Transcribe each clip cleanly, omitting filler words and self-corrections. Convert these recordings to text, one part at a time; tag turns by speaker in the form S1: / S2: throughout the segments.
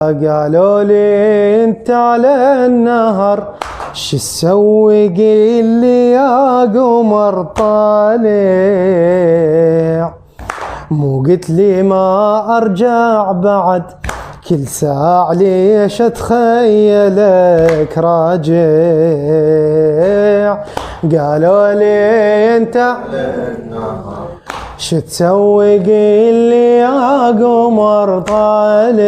S1: قالوا لي انت على النهر شو تسوي؟ قيل لي يا قمر طالع، مو قلت لي ما ارجع بعد كل ساعة ليش اتخيلك راجع. قالوا لي انت على النهر شو تسوي؟ قيل لي يا قمر طالع،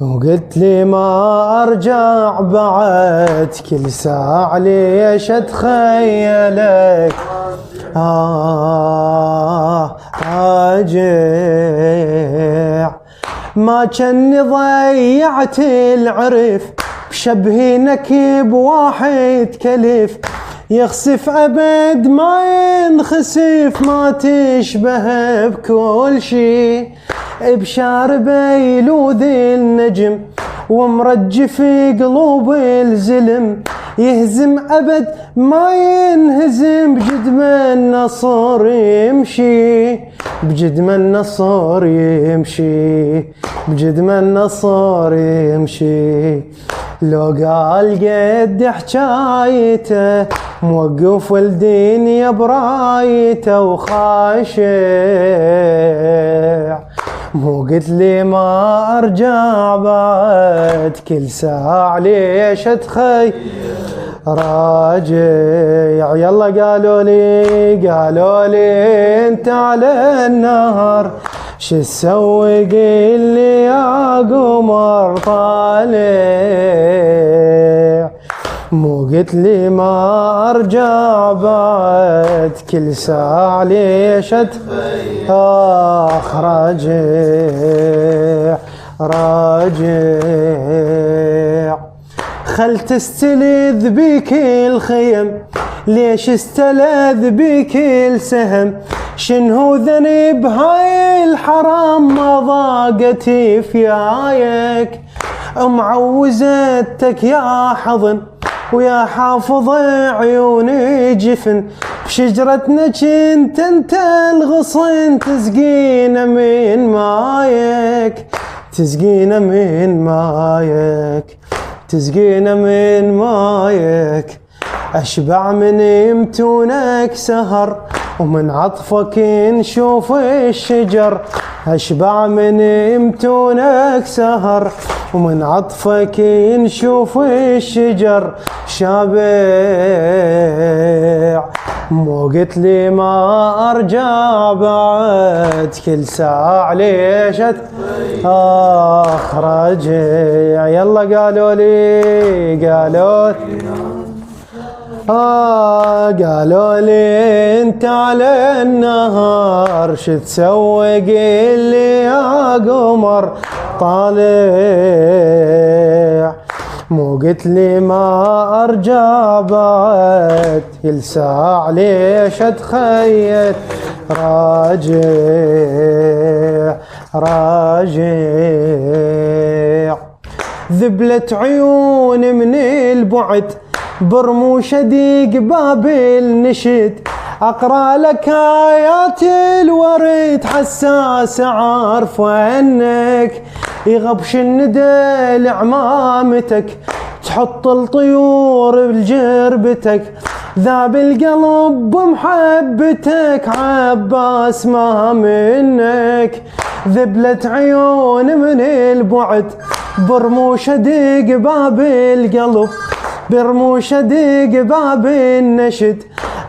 S1: وقلت لي ما ارجع بعد كل ساعة ليش اتخيلك راجع. ما كني ضيعت العرف بشبه نكب واحد كلف، يخسف أبد ما ينخسف، ما تشبه بكل شي، بشارب يلوذ النجم ومرجف قلوب الزلم، يهزم أبد ما ينهزم بجد ما النصر يمشي، بجد ما النصر يمشي، بجد ما النصر يمشي. لو قال قد حجايته موقف والدنيا برايته وخاشع، مو قلت لي ما ارجع بعد كل ساعة ليش اتخيل راجع. يلا قالوا لي انت على النهر شو تسوي؟ قيل لي يا قمر طالع، مو قلت لي ما ارجع بعد كل ساعة ليش اتخيل راجع. خل تستلذ بك الخيم ليش استلذ بك السهم، شنهو ذنب هاي الحرام ما ضاقت فيايك، معوزتك يا حضن ويا حافظ عيون جفن، بشجرتنا كنت انت الغصن تسقينا من مايك، تسقينا من مايك، تسقينا من مايك. اشبع من يمتونك سهر ومن عطفك نشوف الشجر، اشبع من يمتونك سهر ومن عطفك نشوف الشجر شابع، مو قلت لي ما ارجع بعد كل ساعة ليش راجع. يلا قالوا لي انت على النهر شو تسوي؟ قيل لي يا قمر طالع، مو قلت لي ما ارجع بعد كل ساعة ليش اتخيل راجع. ذبلت عيون من البعد برموش ضيق باب النشد، اقرا لك ايات الورد حساس عارف انك يغبش الندى لعمامتك، تحط الطيور بجربتك، ذاب القلب بمحبتك عباس ما منك. ذبلت عيون من البعد برموش ضيق باب القلب، برموش ضيق باب النشد،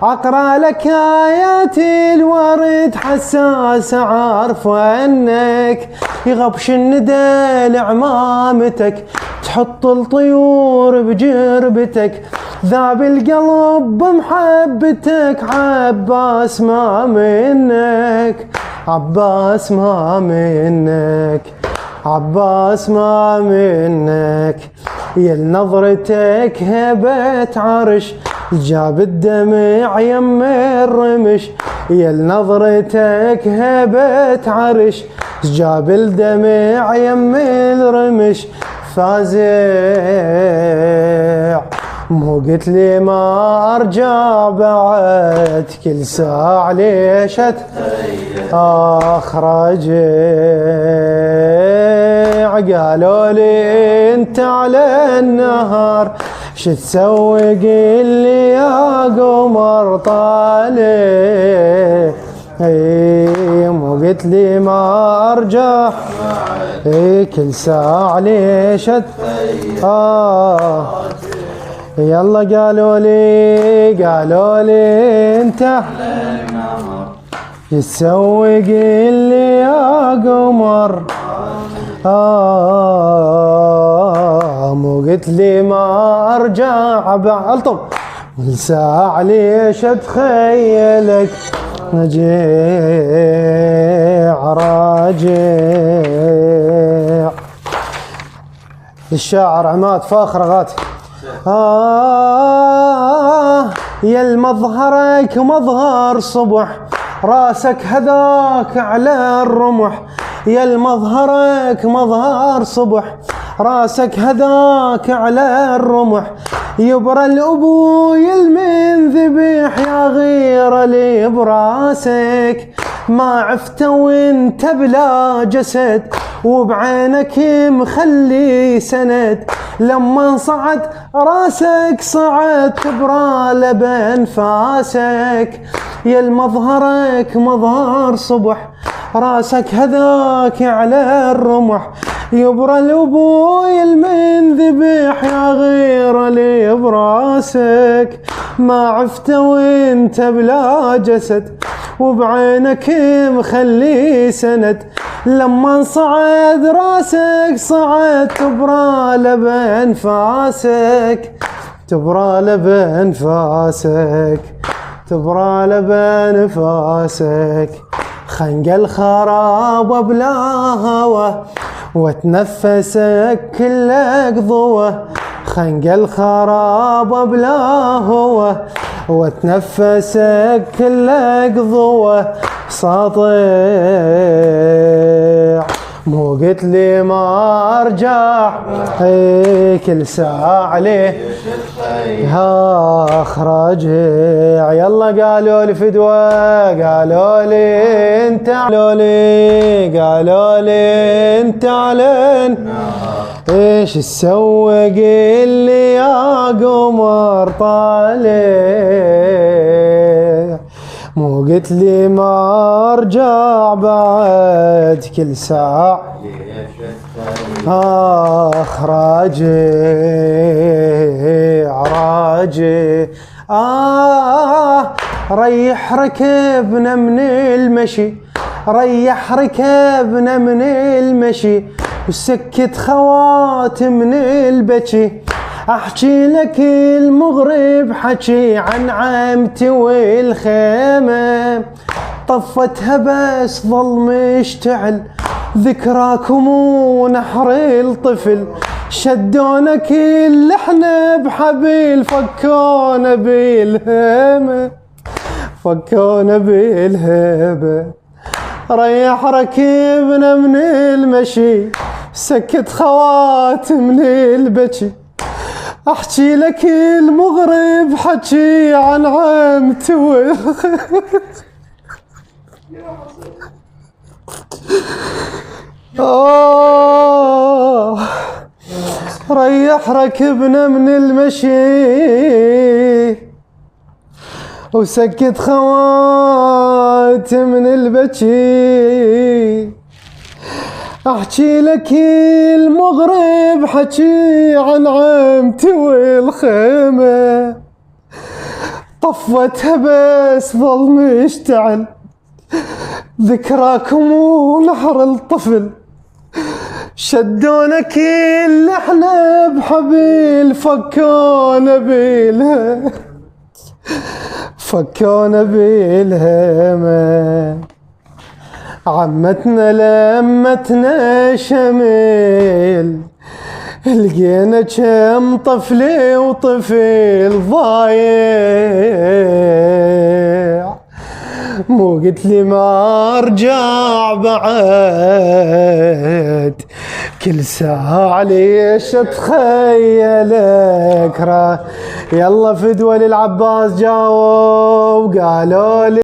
S1: اقرا لك ايات الورد حساس عارف انك يغبش الندى لعمامتك، تحط الطيور بجربتك، ذاب القلب بمحبتك عباس ما منك، عباس ما منك، عباس ما منك. يا نظرتك هبة عرش جاب الدمع يم الرمش، يا نظرتك هبة عرش جاب الدمع يم الرمش فازع، مو قلت لي ما ارجع بعد كل ساعة ليش راجع. قالوا لي انت على النهر شو تسوي قل لي يا قمر طالع مو قلت لي ما ارجع كل ساعة ليش يلا قالوا لي انت تسوي قل لي يا قمر مو قلت لي ما ارجع بعلطم ساعة ليش اتخيلك راجع. الشاعر عماد فاخر غاتي يا المظهرك مظهر صبح راسك هذاك على الرمح يا المظهرك مظهر صبح راسك هذاك على الرمح يبرى الابوي المن ذبيح يا غير لي براسك ما عفته وانت بلا جسد وبعينك مخلي سند لما صعد راسك صعد تبرى لبن فاسك يا المظهرك مظهر صبح راسك هذاك على الرمح يبرى الابوي المن ذبيح يا غير لي براسك ما عفته وانت بلا جسد وبعينك مخلي سند لما صعد راسك صعد تبرى لبن فاسك تبرى لبن فاسك تبرى لبن فاسك خنق الخراب بلا هوى وتنفسك كلك ضوى خنق الخراب بلا هوى وتنفسك كلك ضوى ساطع مو قلت لي ما ارجع كل ساعة ليه راجع. يلا قالوا لي فدوى قالوا لي انت قالوا لي انت علين ايش تسوي قل لي يا قمر طالع مو قلت لي ما ارجع بعد كل ساعة راجع ريح ركبنا من المشي ريح ركبنا من المشي وسكت خواتم من البكي احكي لك المغرب حكي عن عمتي والخيمة طفتها بس ظل مشتعل ذكراكم ونحر الطفل شدونا كل احنا بحبيل فكونا بالهمة فكونا بالهبة ريح ركبنا من المشي سكت خواتم من البكي احكي لك المغرب حكي عن عمتي ريح ركبنا من المشي وسكت خواتم من البكي احكي لك المغرب حكي عن عمتي والخيمة طفتها بس ظل مشتعل ذكراكم ونحر الطفل شدونا كل احنا بحبيل فكونا بالهمة عمتنا لمتنا شمل لقينا كم طفل وطفل ضايع مو قلت لي ما ارجع بعد كل ساعة ليش اتخيلك يلا فدوى للعباس جاوب قالوا لي